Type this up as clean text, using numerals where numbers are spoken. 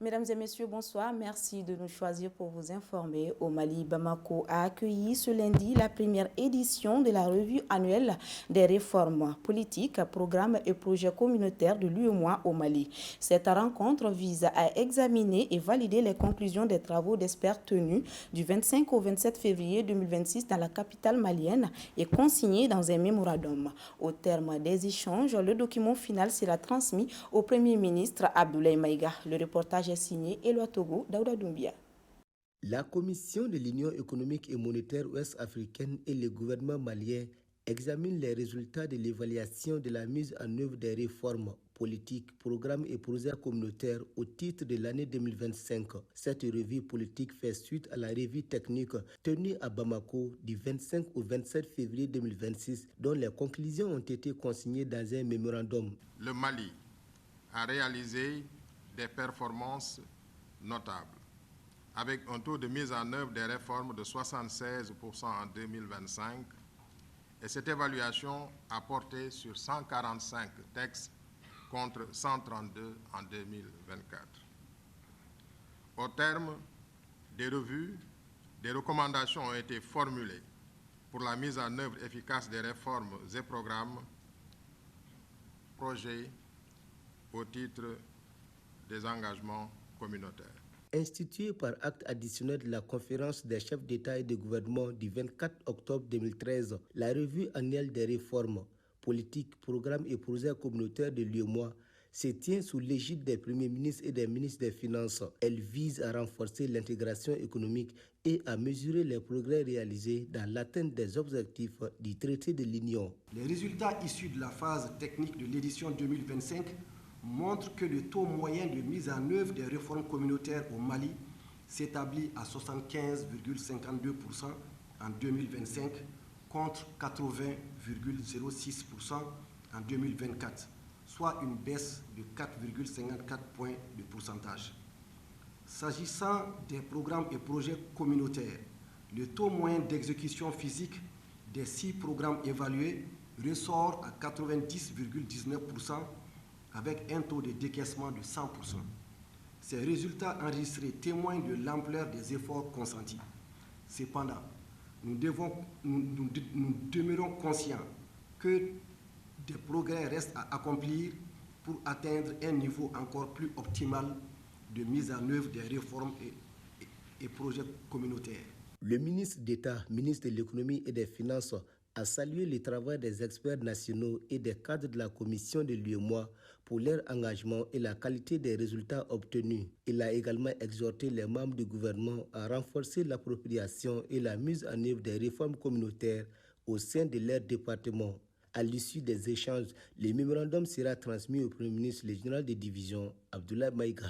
Mesdames et messieurs, bonsoir. Merci de nous choisir pour vous informer. Au Mali, Bamako a accueilli ce lundi la première édition de la revue annuelle des réformes politiques, programmes et projets communautaires de l'UEMOA au Mali. Cette rencontre vise à examiner et valider les conclusions des travaux d'experts tenus du 25 au 27 février 2026 dans la capitale malienne et consignée dans un mémorandum. Au terme des échanges, le document final sera transmis au Premier ministre Abdoulaye Maïga. Le reportage est signé Eloi Togo, Daouda Doumbia. La Commission de l'Union économique et monétaire ouest-africaine et le gouvernement malien examinent les résultats de l'évaluation de la mise en œuvre des réformes politiques, programmes et projets communautaires au titre de l'année 2025. Cette revue politique fait suite à la revue technique tenue à Bamako du 25 au 27 février 2026, dont les conclusions ont été consignées dans un mémorandum. Le Mali a réalisé des performances notables, avec un taux de mise en œuvre des réformes de 76% en 2025, et cette évaluation a porté sur 145 textes contre 132 en 2024. Au terme des revues, des recommandations ont été formulées pour la mise en œuvre efficace des réformes et programmes, projets au titre des engagements communautaires. Instituée par acte additionnel de la conférence des chefs d'État et de gouvernement du 24 octobre 2013, la revue annuelle des réformes, politiques, programmes et projets communautaires de l'UEMOA se tient sous l'égide des premiers ministres et des ministres des Finances. Elle vise à renforcer l'intégration économique et à mesurer les progrès réalisés dans l'atteinte des objectifs du traité de l'Union. Les résultats issus de la phase technique de l'édition 2025 montre que le taux moyen de mise en œuvre des réformes communautaires au Mali s'établit à 75,52% en 2025 contre 80,06% en 2024, soit une baisse de 4,54 points de pourcentage. S'agissant des programmes et projets communautaires, le taux moyen d'exécution physique des 6 programmes évalués ressort à 90,19%, avec un taux de décaissement de 100%. Ces résultats enregistrés témoignent de l'ampleur des efforts consentis. Cependant, nous demeurons conscients que des progrès restent à accomplir pour atteindre un niveau encore plus optimal de mise en œuvre des réformes et projets communautaires. Le ministre d'État, ministre de l'Économie et des Finances, a salué le travail des experts nationaux et des cadres de la commission de l'UEMOA pour leur engagement et la qualité des résultats obtenus. Il a également exhorté les membres du gouvernement à renforcer l'appropriation et la mise en œuvre des réformes communautaires au sein de leur département. À l'issue des échanges, le mémorandum sera transmis au Premier ministre, le général de division, Abdoulaye Maïga.